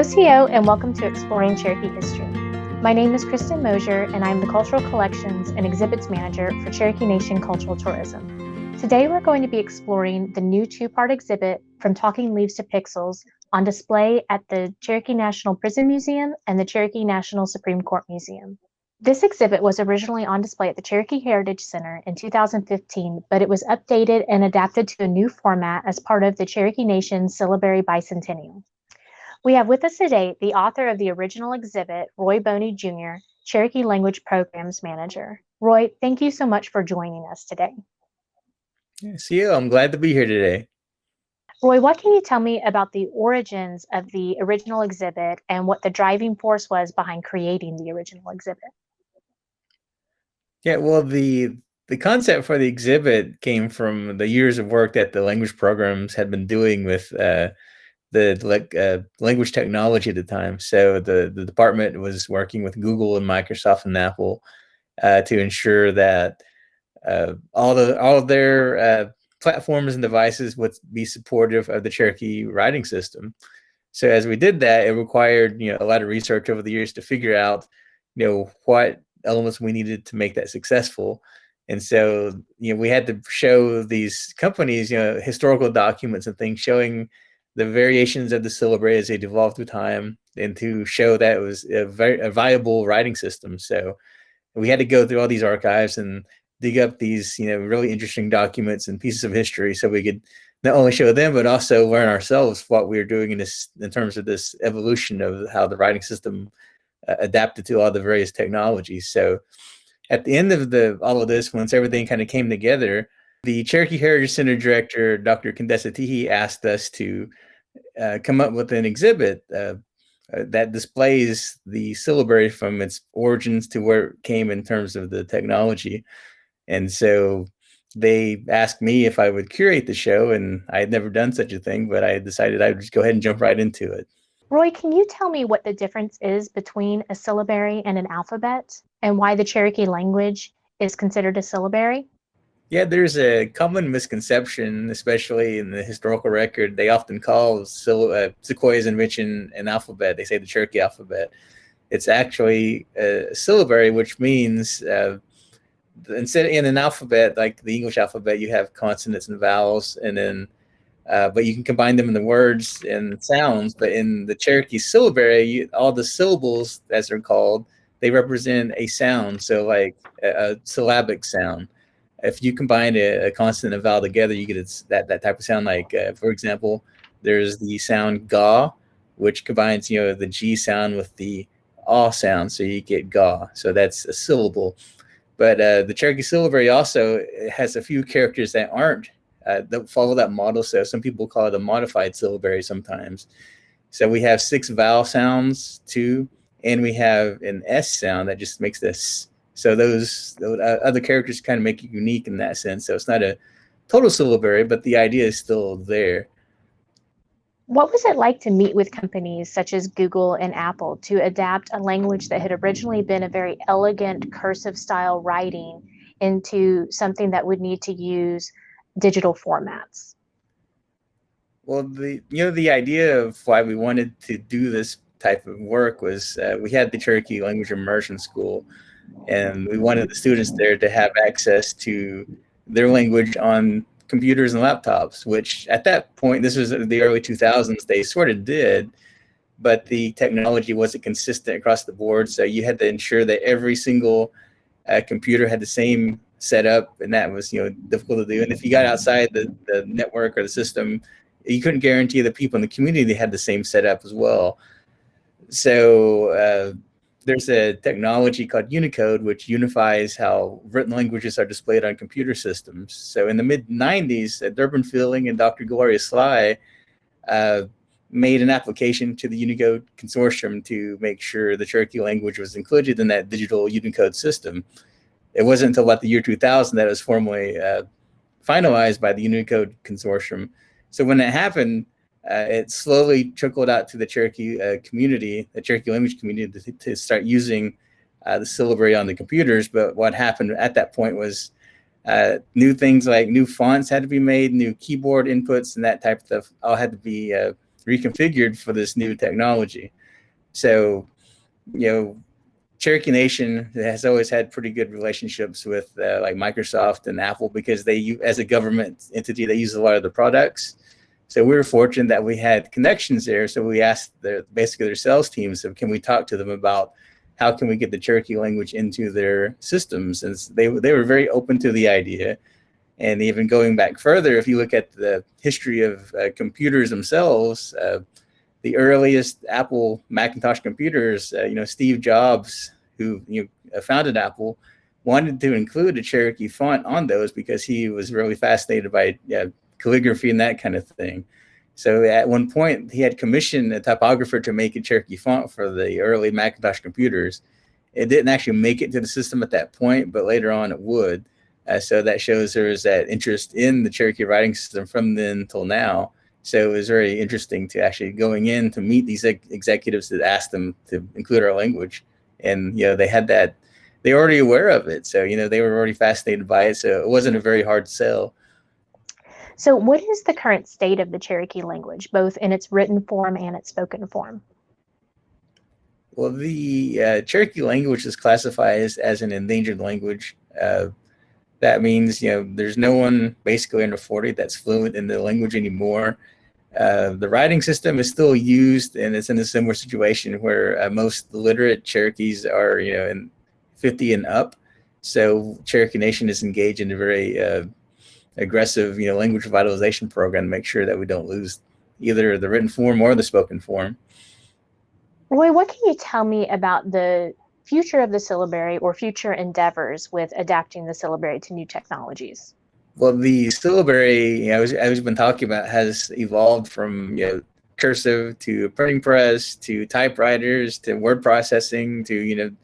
OCO, and welcome to Exploring Cherokee History. My name is Kristen Mosier, and I'm the Cultural Collections and Exhibits Manager for Cherokee Nation Cultural Tourism. Today, we're going to be exploring the new two-part exhibit, From Talking Leaves to Pixels, on display at the Cherokee National Prison Museum and the Cherokee National Supreme Court Museum. This exhibit was originally on display at the Cherokee Heritage Center in 2015, but it was updated and adapted to a new format as part of the Cherokee Nation Syllabary Bicentennial. We have with us today the author of the original exhibit, Roy Boney Jr., Cherokee Language Programs Manager. Roy, thank you so much for joining us today. See you. I'm glad to be here today. Roy, what can you tell me about the origins of the original exhibit and what the driving force was behind creating the original exhibit? Yeah, well, the concept for the exhibit came from the years of work that the language programs had been doing with the language technology at the time. So the department was working with Google and Microsoft and Apple to ensure that all of their platforms and devices would be supportive of the Cherokee writing system. So as we did that, it required a lot of research over the years to figure out what elements we needed to make that successful. And so we had to show these companies historical documents and things showing the variations of the syllabary as they evolved through time, and to show that it was a viable writing system. So we had to go through all these archives and dig up these really interesting documents and pieces of history so we could not only show them but also learn ourselves what we were doing in terms of this evolution of how the writing system adapted to all the various technologies. So at the end of all of this, once everything kind of came together, the Cherokee Heritage Center director, Dr. Condesa Teehee, asked us to come up with an exhibit that displays the syllabary from its origins to where it came in terms of the technology. And so they asked me if I would curate the show, and I had never done such a thing, but I decided I would just go ahead and jump right into it. Roy, can you tell me what the difference is between a syllabary and an alphabet, and why the Cherokee language is considered a syllabary? Yeah, there's a common misconception, especially in the historical record. They often call Sequoia's invention an alphabet. They say the Cherokee alphabet. It's actually a syllabary, which means instead in an alphabet, like the English alphabet, you have consonants and vowels, and then but you can combine them in the words and sounds. But in the Cherokee syllabary, all the syllables, as they're called, they represent a sound. So like a syllabic sound. If you combine a consonant and a vowel together, you get that type of sound. Like, for example, there's the sound ga, which combines, the G sound with the aw sound. So you get ga. So that's a syllable. But the Cherokee syllabary also has a few characters that don't follow that model. So some people call it a modified syllabary sometimes. So we have 6 vowel sounds too, and we have an S sound that just makes this. So those other characters kind of make it unique in that sense. So it's not a total syllabary, but the idea is still there. What was it like to meet with companies such as Google and Apple to adapt a language that had originally been a very elegant cursive style writing into something that would need to use digital formats? Well, the idea of why we wanted to do this type of work was we had the Cherokee Language Immersion School, and we wanted the students there to have access to their language on computers and laptops, which at that point, this was the early 2000s, they sort of did, but the technology wasn't consistent across the board. So you had to ensure that every single computer had the same setup, and that was difficult to do. And if you got outside the network or the system, you couldn't guarantee the people in the community had the same setup as well. So there's a technology called Unicode, which unifies how written languages are displayed on computer systems. So in the mid-90s, Durbin Fielding and Dr. Gloria Sly made an application to the Unicode consortium to make sure the Cherokee language was included in that digital Unicode system. It wasn't until about the year 2000 that it was formally finalized by the Unicode consortium. So when that happened, it slowly trickled out to the Cherokee community, the Cherokee language community, to start using the syllabary on the computers. But what happened at that point was new things like new fonts had to be made, new keyboard inputs, and that type of stuff all had to be reconfigured for this new technology. So, Cherokee Nation has always had pretty good relationships with like Microsoft and Apple because they, as a government entity, they use a lot of the products. So we were fortunate that we had connections there. So we asked basically their sales teams, so can we talk to them about how can we get the Cherokee language into their systems? And they were very open to the idea. And even going back further, if you look at the history of computers themselves, the earliest Apple Macintosh computers, Steve Jobs, who founded Apple, wanted to include a Cherokee font on those because he was really fascinated by calligraphy and that kind of thing. So at one point, he had commissioned a typographer to make a Cherokee font for the early Macintosh computers. It didn't actually make it to the system at that point, but later on it would. So that shows there was that interest in the Cherokee writing system from then till now. So it was very interesting to actually going in to meet these executives that asked them to include our language. And, they had that, they were already aware of it. So, they were already fascinated by it. So it wasn't a very hard sell. So what is the current state of the Cherokee language, both in its written form and its spoken form? Well, the Cherokee language is classified as an endangered language. That means, there's no one basically under 40 that's fluent in the language anymore. The writing system is still used, and it's in a similar situation where most literate Cherokees are, in 50 and up. So Cherokee Nation is engaged in a very aggressive, language revitalization program to make sure that we don't lose either the written form or the spoken form. Roy, what can you tell me about the future of the syllabary or future endeavors with adapting the syllabary to new technologies? Well, the syllabary, I've been talking about, has evolved from cursive to printing press to typewriters to word processing to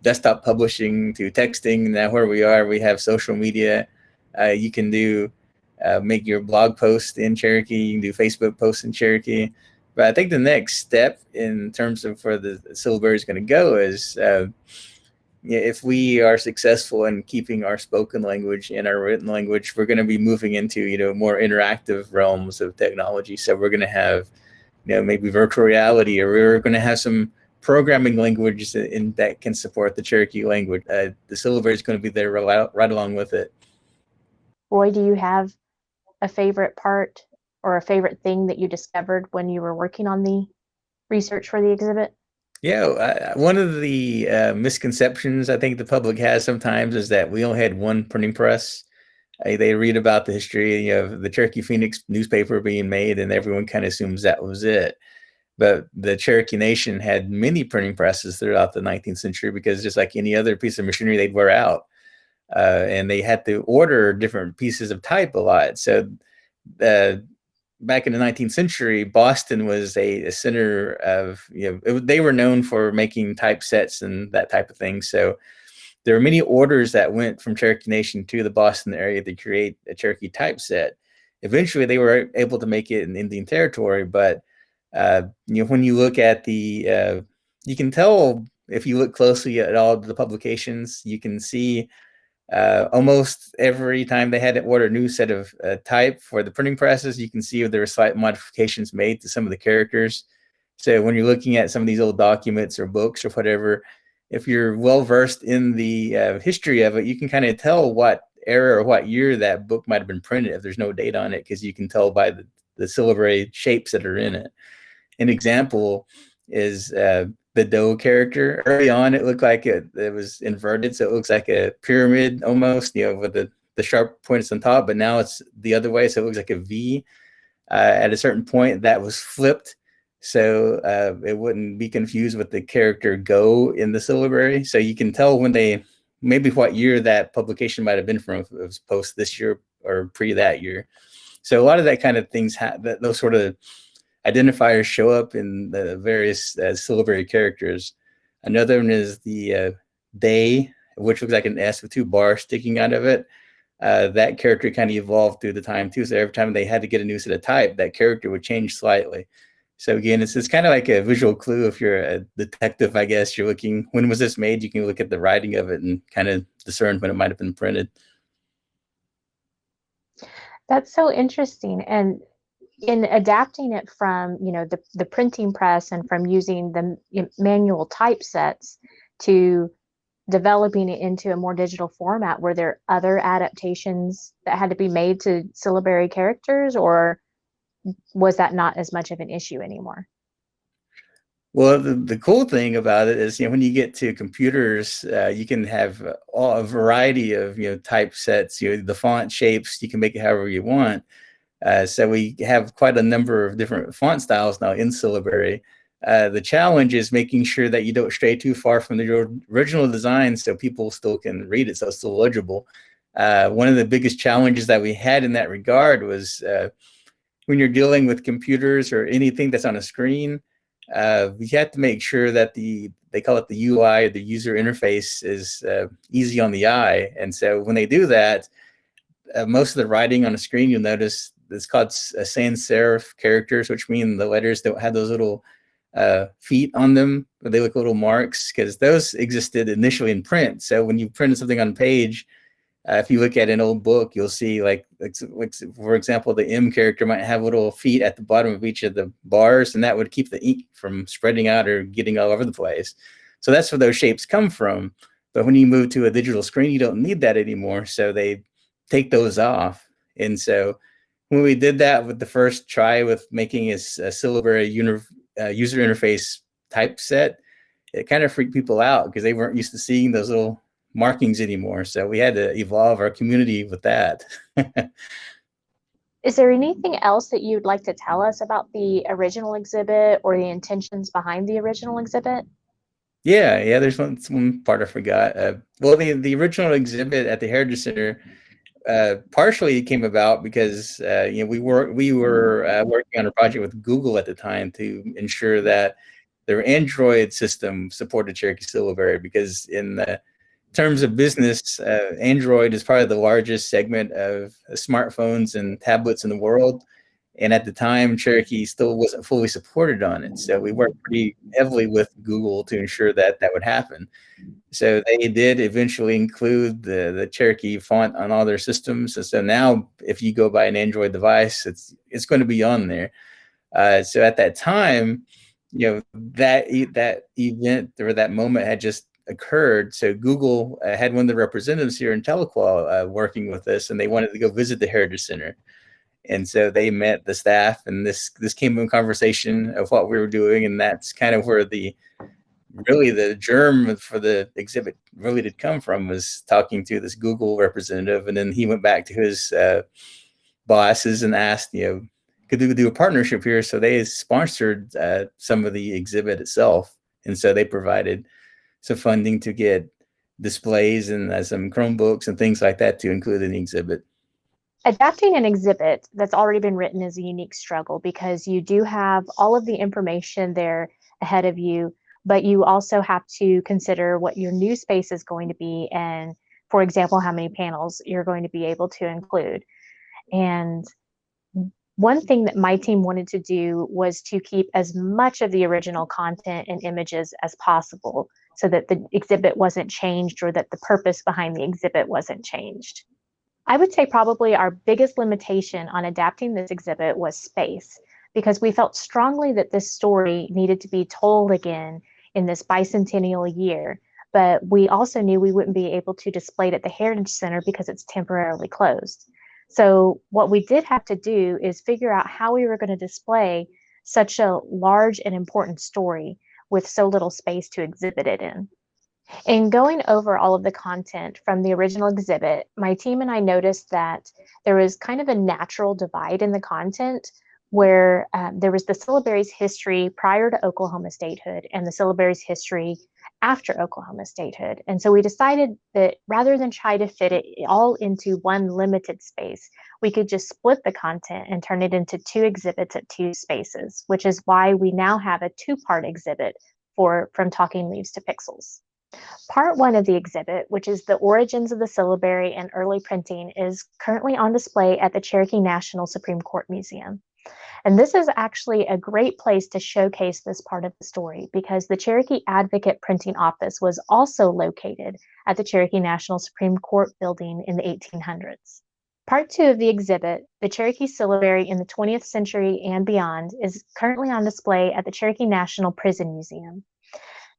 desktop publishing to texting. Now where we are, we have social media. You can do make your blog post in Cherokee. You can do Facebook posts in Cherokee. But I think the next step in terms of where the syllabary is going to go is if we are successful in keeping our spoken language and our written language, we're going to be moving into more interactive realms of technology. So we're going to have maybe virtual reality, or we're going to have some programming languages that can support the Cherokee language. The syllabary is going to be there right along with it. Roy, do you have a favorite part or a favorite thing that you discovered when you were working on the research for the exhibit? Yeah, one of the misconceptions I think the public has sometimes is that we only had one printing press. They read about the history of the Cherokee Phoenix newspaper being made, and everyone kind of assumes that was it. But the Cherokee Nation had many printing presses throughout the 19th century because just like any other piece of machinery, they'd wear out. And they had to order different pieces of type a lot. So back in the 19th century, Boston was a center of, they were known for making typesets and that type of thing. So there are many orders that went from Cherokee Nation to the Boston area to create a Cherokee typeset. Eventually, they were able to make it in Indian Territory, but when you look at the, you can tell if you look closely at all the publications, you can see almost every time they had to order a new set of type for the printing presses, you can see there were slight modifications made to some of the characters. So when you're looking at some of these old documents or books or whatever, if you're well versed in the history of it, you can kind of tell what era or what year that book might have been printed if there's no date on it, because you can tell by the syllabary shapes that are in it. An example is the doe character. Early on, it looked like it was inverted, so it looks like a pyramid almost, with the sharp points on top, but now it's the other way, so it looks like a V. At a certain point, that was flipped, so it wouldn't be confused with the character go in the syllabary. So you can tell when maybe what year that publication might have been from, if it was post this year or pre that year. So a lot of that kind of things, those sort of identifiers show up in the various syllabary characters. Another one is the day, which looks like an S with two bars sticking out of it. That character kind of evolved through the time too. So every time they had to get a new set of type, that character would change slightly. So again, it's kind of like a visual clue. If you're a detective, I guess you're looking, when was this made? You can look at the writing of it and kind of discern when it might have been printed. That's so interesting. And In adapting it from, the printing press and from using the manual typesets to developing it into a more digital format, were there other adaptations that had to be made to syllabary characters, or was that not as much of an issue anymore? Well, the cool thing about it is, when you get to computers, you can have a variety of, typesets, the font shapes, you can make it however you want. So we have quite a number of different font styles now in syllabary. The challenge is making sure that you don't stray too far from the original design so people still can read it, so it's still legible. One of the biggest challenges that we had in that regard was when you're dealing with computers or anything that's on a screen, we have to make sure that they call it the UI, or the user interface, is easy on the eye. And so when they do that, most of the writing on a screen, you'll notice it's called sans serif characters, which mean the letters don't have those little feet on them, but they look little marks, because those existed initially in print. So when you printed something on a page, if you look at an old book, you'll see, like, for example, the M character might have little feet at the bottom of each of the bars, and that would keep the ink from spreading out or getting all over the place. So that's where those shapes come from. But when you move to a digital screen, you don't need that anymore. So they take those off. And so when we did that with the first try with making a syllabary user interface typeset, it kind of freaked people out because they weren't used to seeing those little markings anymore. So we had to evolve our community with that. Is there anything else that you'd like to tell us about the original exhibit or the intentions behind the original exhibit? Yeah. There's one part I forgot. Well, the original exhibit at the Heritage Center partially came about because we were working on a project with Google at the time to ensure that their Android system supported Cherokee Syllabary, because in terms of business, Android is probably the largest segment of smartphones and tablets in the world. And at the time, Cherokee still wasn't fully supported on it. So we worked pretty heavily with Google to ensure that that would happen. So they did eventually include the Cherokee font on all their systems. And so now if you go buy an Android device, it's going to be on there. So at that time, that event or that moment had just occurred. So Google had one of the representatives here in Tahlequah working with us, and they wanted to go visit the Heritage Center. And so they met the staff, and this came in conversation of what we were doing, and that's kind of where really the germ for the exhibit really did come from, was talking to this Google representative. And then he went back to his bosses and asked, could we do a partnership here? So they sponsored some of the exhibit itself. And so they provided some funding to get displays and some Chromebooks and things like that to include in the exhibit. Adapting an exhibit that's already been written is a unique struggle because you do have all of the information there ahead of you, but you also have to consider what your new space is going to be and, for example, how many panels you're going to be able to include. And one thing that my team wanted to do was to keep as much of the original content and images as possible so that the exhibit wasn't changed or that the purpose behind the exhibit wasn't changed. I would say probably our biggest limitation on adapting this exhibit was space, because we felt strongly that this story needed to be told again in this bicentennial year, but we also knew we wouldn't be able to display it at the Heritage Center because it's temporarily closed. So what we did have to do is figure out how we were going to display such a large and important story with so little space to exhibit it in. In going over all of the content from the original exhibit, my team and I noticed that there was kind of a natural divide in the content where there was the syllabary's history prior to Oklahoma statehood and the syllabary's history after Oklahoma statehood. And so we decided that rather than try to fit it all into one limited space, we could just split the content and turn it into two exhibits at two spaces, which is why we now have a two-part exhibit for From Talking Leaves to Pixels. Part one of the exhibit, which is the origins of the syllabary and early printing, is currently on display at the Cherokee National Supreme Court Museum. And this is actually a great place to showcase this part of the story because the Cherokee Advocate Printing Office was also located at the Cherokee National Supreme Court building in the 1800s. Part 2 of the exhibit, The Cherokee Syllabary in the 20th Century and Beyond, is currently on display at the Cherokee National Prison Museum.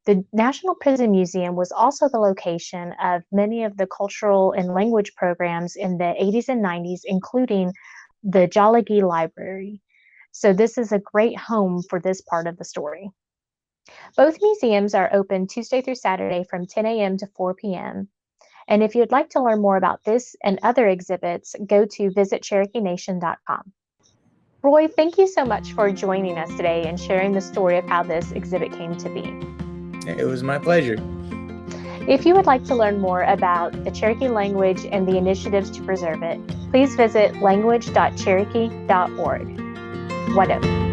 The National Prison Museum was also the location of many of the cultural and language programs in the 80s and 90s, including the Jalagi Library. So this is a great home for this part of the story. Both museums are open Tuesday through Saturday from 10 a.m. to 4 p.m. And if you'd like to learn more about this and other exhibits, go to visitcherokenation.com. Roy, thank you so much for joining us today and sharing the story of how this exhibit came to be. It was my pleasure. If you would like to learn more about the Cherokee language and the initiatives to preserve it, please visit language.cherokee.org. What up?